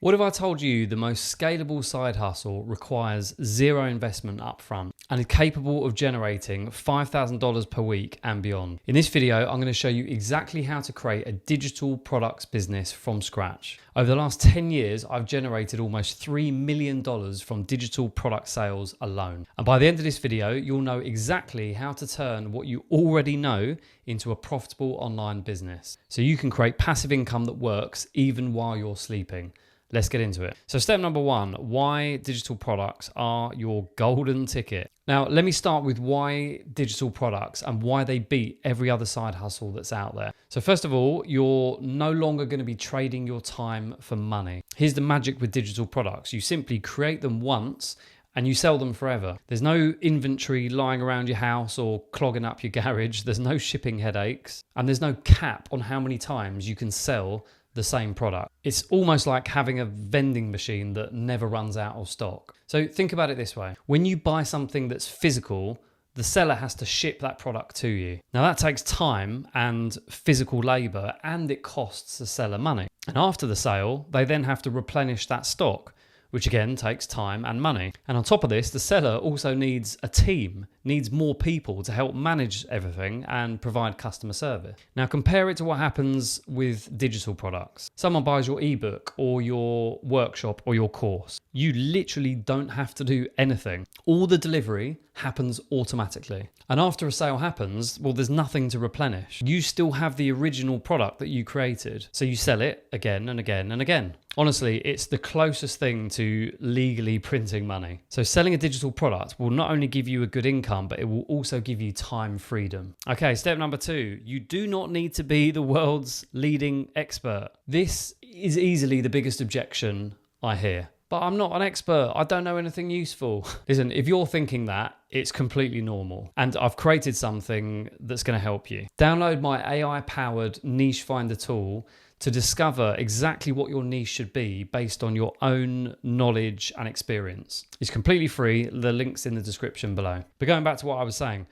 What if I told you the most scalable side hustle requires zero investment upfront and is capable of generating $5,000 per week and beyond? In this video, I'm going to show you exactly how to create a digital products business from scratch. Over the last 10 years, I've generated almost $3 million from digital product sales alone. And by the end of this video, you'll know exactly how to turn what you already know into a profitable online business, so you can create passive income that works even while you're sleeping. Let's get into it. So step number one, why digital products are your golden ticket. Now, let me start with why digital products and why they beat every other side hustle that's out there. So first of all, you're no longer going to be trading your time for money. Here's the magic with digital products. You simply create them once and you sell them forever. There's no inventory lying around your house or clogging up your garage. There's no shipping headaches, and there's no cap on how many times you can sell the same product. It's almost like having a vending machine that never runs out of stock. So think about it this way. When you buy something that's physical, the seller has to ship that product to you. Now that takes time and physical labor, and it costs the seller money. And after the sale, they then have to replenish that stock, which again takes time and money. And on top of this, the seller also needs a team, needs more people to help manage everything and provide customer service. Now compare it to what happens with digital products. Someone buys your ebook or your workshop or your course. You literally don't have to do anything. All the delivery happens automatically. And after a sale happens, well, there's nothing to replenish. You still have the original product that you created. So you sell it again and again and again. Honestly, it's the closest thing to legally printing money. So selling a digital product will not only give you a good income, but it will also give you time freedom. Okay, step number two, you do not need to be the world's leading expert. This is easily the biggest objection I hear. But I'm not an expert. I don't know anything useful. Listen, if you're thinking that, it's completely normal. And I've created something that's going to help you. Download my AI-powered niche finder tool to discover exactly what your niche should be based on your own knowledge and experience. It's completely free. The link's in the description below. But going back to what I was saying,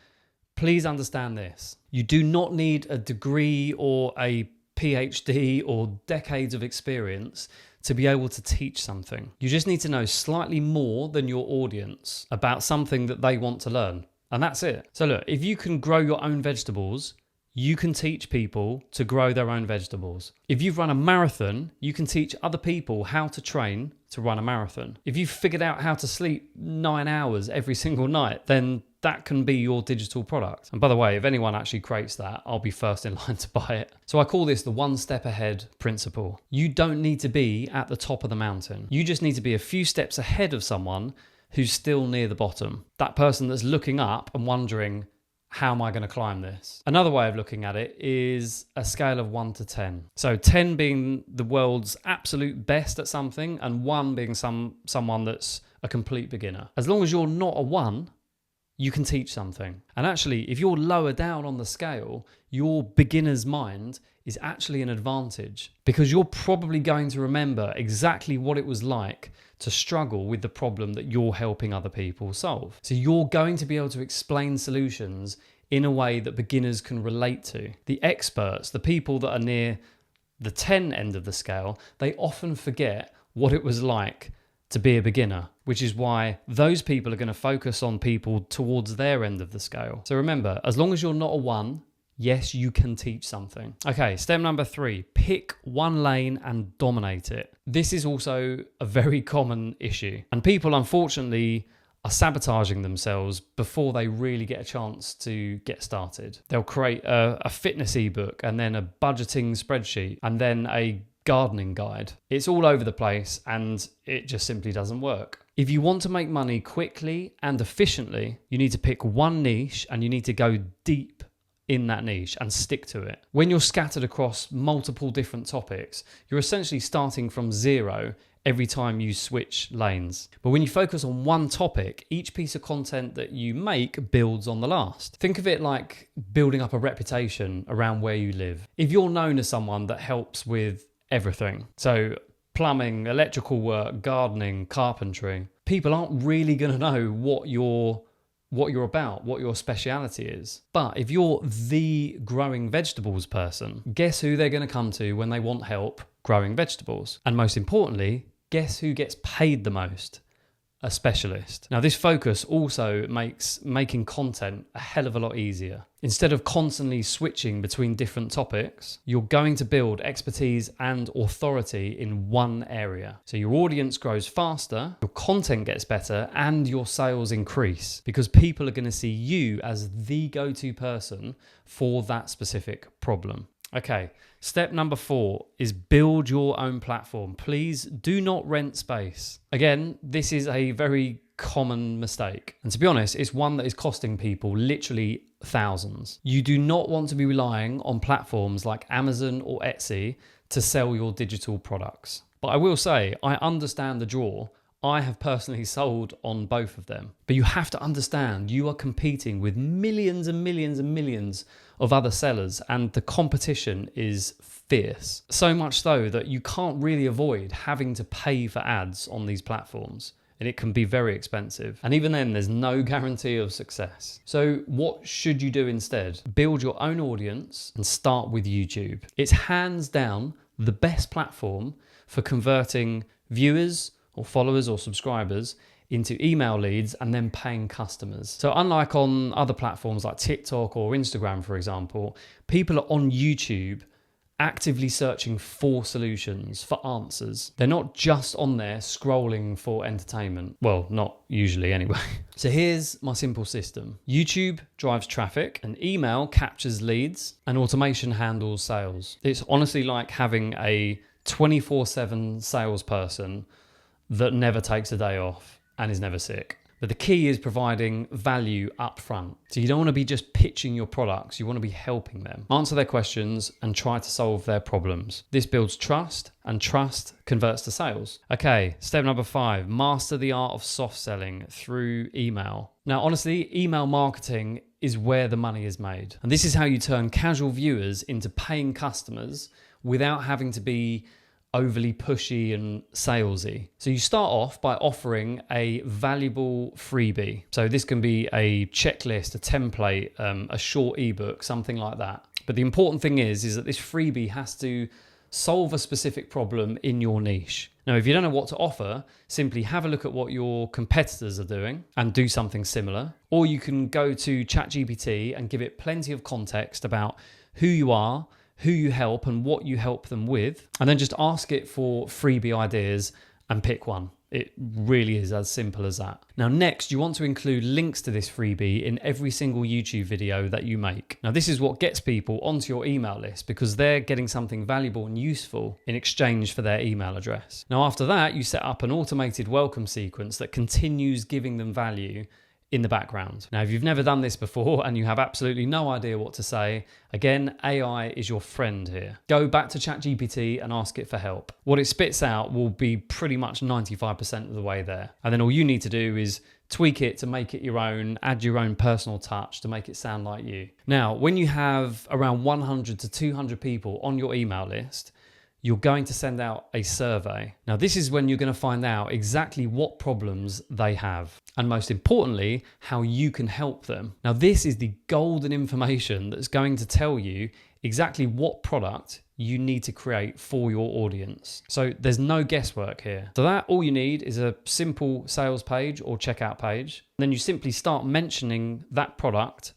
please understand this. You do not need a degree or a PhD or decades of experience to be able to teach something. You just need to know slightly more than your audience about something that they want to learn. And that's it. So look, if you can grow your own vegetables, you can teach people to grow their own vegetables. If you've run a marathon, you can teach other people how to train to run a marathon. If you've figured out how to sleep 9 hours every single night, then that can be your digital product. And by the way, if anyone actually creates that, I'll be first in line to buy it. So I call this the one step ahead principle. You don't need to be at the top of the mountain. You just need to be a few steps ahead of someone who's still near the bottom. That person that's looking up and wondering, how am I going to climb this? Another way of looking at it is a scale of 1 to 10. So 10 being the world's absolute best at something, and 1 being someone that's a complete beginner. As long as you're not a 1, you can teach something. And actually, if you're lower down on the scale, your beginner's mind is actually an advantage, because you're probably going to remember exactly what it was like to struggle with the problem that you're helping other people solve. So you're going to be able to explain solutions in a way that beginners can relate to. The experts, the people that are near the 10 end of the scale, they often forget what it was like to be a beginner, which is why those people are going to focus on people towards their end of the scale. So remember, as long as you're not a 1, yes, you can teach something. Okay, step number 3, pick one lane and dominate it. This is also a very common issue, and people unfortunately are sabotaging themselves before they really get a chance to get started. They'll create a fitness ebook, and then a budgeting spreadsheet, and then a gardening guide. It's all over the place, and it just simply doesn't work. If you want to make money quickly and efficiently, you need to pick one niche, and you need to go deep in that niche and stick to it. When you're scattered across multiple different topics, you're essentially starting from zero every time you switch lanes. But when you focus on one topic, each piece of content that you make builds on the last. Think of it like building up a reputation around where you live. If you're known as someone that helps with everything, so plumbing, electrical work, gardening, carpentry, people aren't really going to know what you're about, what your speciality is. But if you're the growing vegetables person, guess who they're going to come to when they want help growing vegetables? And most importantly, Guess who gets paid the most? A specialist. Now, this focus also makes making content a hell of a lot easier. Instead of constantly switching between different topics, you're going to build expertise and authority in one area. So your audience grows faster, your content gets better, and your sales increase because people are going to see you as the go-to person for that specific problem. Okay, step number 4 is build your own platform. Please do not rent space. Again, this is a very common mistake. And to be honest, it's one that is costing people literally thousands. You do not want to be relying on platforms like Amazon or Etsy to sell your digital products. But I will say, I understand the draw. I have personally sold on both of them. But you have to understand you are competing with millions and millions and millions of other sellers, and the competition is fierce. So much so that you can't really avoid having to pay for ads on these platforms, and it can be very expensive. And even then, there's no guarantee of success. So what should you do instead? Build your own audience and start with YouTube. It's hands down the best platform for converting viewers or followers or subscribers into email leads and then paying customers. So unlike on other platforms like TikTok or Instagram, for example, people are on YouTube actively searching for solutions, for answers. They're not just on there scrolling for entertainment. Well, not usually anyway. So here's my simple system. YouTube drives traffic, and email captures leads, and automation handles sales. It's honestly like having a 24/7 salesperson that never takes a day off and is never sick. But the key is providing value up front. So you don't want to be just pitching your products, you want to be helping them. Answer their questions and try to solve their problems. This builds trust, and trust converts to sales. Okay, step number 5, master the art of soft selling through email. Now, honestly, email marketing is where the money is made. And this is how you turn casual viewers into paying customers without having to be overly pushy and salesy. So you start off by offering a valuable freebie. So this can be a checklist, a template, a short ebook, something like that. But the important thing is that this freebie has to solve a specific problem in your niche. Now, if you don't know what to offer, simply have a look at what your competitors are doing and do something similar. Or you can go to ChatGPT and give it plenty of context about who you are, who you help, and what you help them with, and then just ask it for freebie ideas and pick one. It really is as simple as that. Now, next, you want to include links to this freebie in every single YouTube video that you make. Now, this is what gets people onto your email list because they're getting something valuable and useful in exchange for their email address. Now, after that, you set up an automated welcome sequence that continues giving them value in the background. Now, if you've never done this before and you have absolutely no idea what to say, again, AI is your friend here. Go back to ChatGPT and ask it for help. What it spits out will be pretty much 95% of the way there. And then all you need to do is tweak it to make it your own, add your own personal touch to make it sound like you. Now, when you have around 100 to 200 people on your email list, you're going to send out a survey. Now, this is when you're going to find out exactly what problems they have, and most importantly, how you can help them. Now, this is the golden information that's going to tell you exactly what product you need to create for your audience. So there's no guesswork here. So that all you need is a simple sales page or checkout page. And then you simply start mentioning that product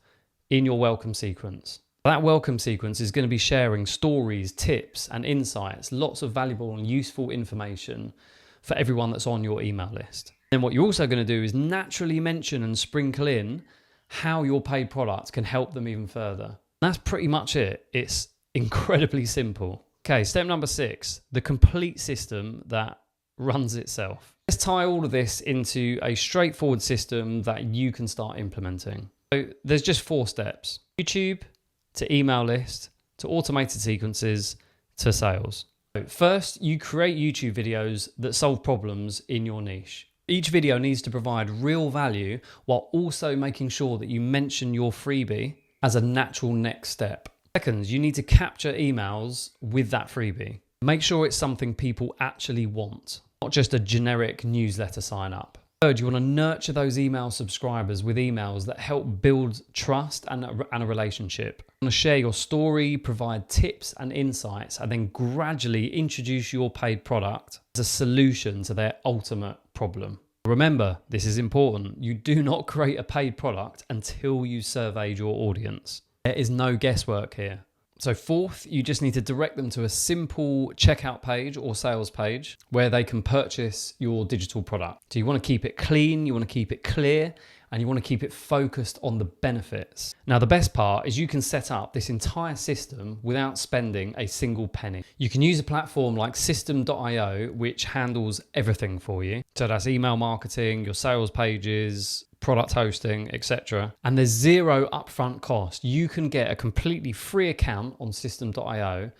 in your welcome sequence. That welcome sequence is going to be sharing stories, tips, and insights, lots of valuable and useful information for everyone that's on your email list. Then what you're also going to do is naturally mention and sprinkle in how your paid product can help them even further. That's pretty much it. It's incredibly simple. Okay, step number 6, the complete system that runs itself. Let's tie all of this into a straightforward system that you can start implementing. So there's just 4 steps: YouTube, to email list, to automated sequences, to sales. So first, you create YouTube videos that solve problems in your niche. Each video needs to provide real value while also making sure that you mention your freebie as a natural next step. Second, you need to capture emails with that freebie. Make sure it's something people actually want, not just a generic newsletter sign up. Third, you want to nurture those email subscribers with emails that help build trust and a relationship. You want to share your story, provide tips and insights, and then gradually introduce your paid product as a solution to their ultimate problem. Remember, this is important. You do not create a paid product until you surveyed your audience. There is no guesswork here. So fourth, you just need to direct them to a simple checkout page or sales page where they can purchase your digital product. So you want to keep it clean, you want to keep it clear, and you want to keep it focused on the benefits. Now, the best part is you can set up this entire system without spending a single penny. You can use a platform like system.io, which handles everything for you. So that's email marketing, your sales pages, product hosting, etc. And there's zero upfront cost. You can get a completely free account on system.io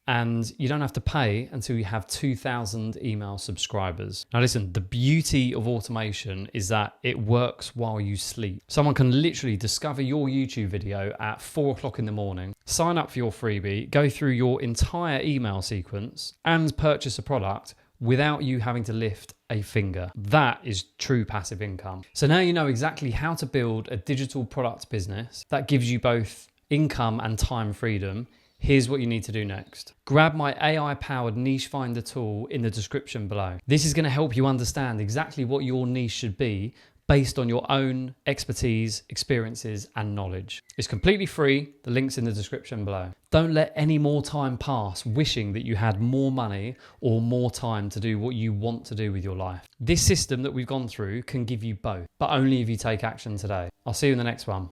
and you don't have to pay until you have 2,000 email subscribers. Now listen, the beauty of automation is that it works while you sleep. Someone can literally discover your YouTube video at 4 o'clock in the morning, sign up for your freebie, go through your entire email sequence and purchase a product without you having to lift a finger. That is true passive income. So now you know exactly how to build a digital product business that gives you both income and time freedom. Here's what you need to do next. Grab my AI-powered niche finder tool in the description below. This is going to help you understand exactly what your niche should be based on your own expertise, experiences, and knowledge. It's completely free. The link's in the description below. Don't let any more time pass wishing that you had more money or more time to do what you want to do with your life. This system that we've gone through can give you both, but only if you take action today. I'll see you in the next one.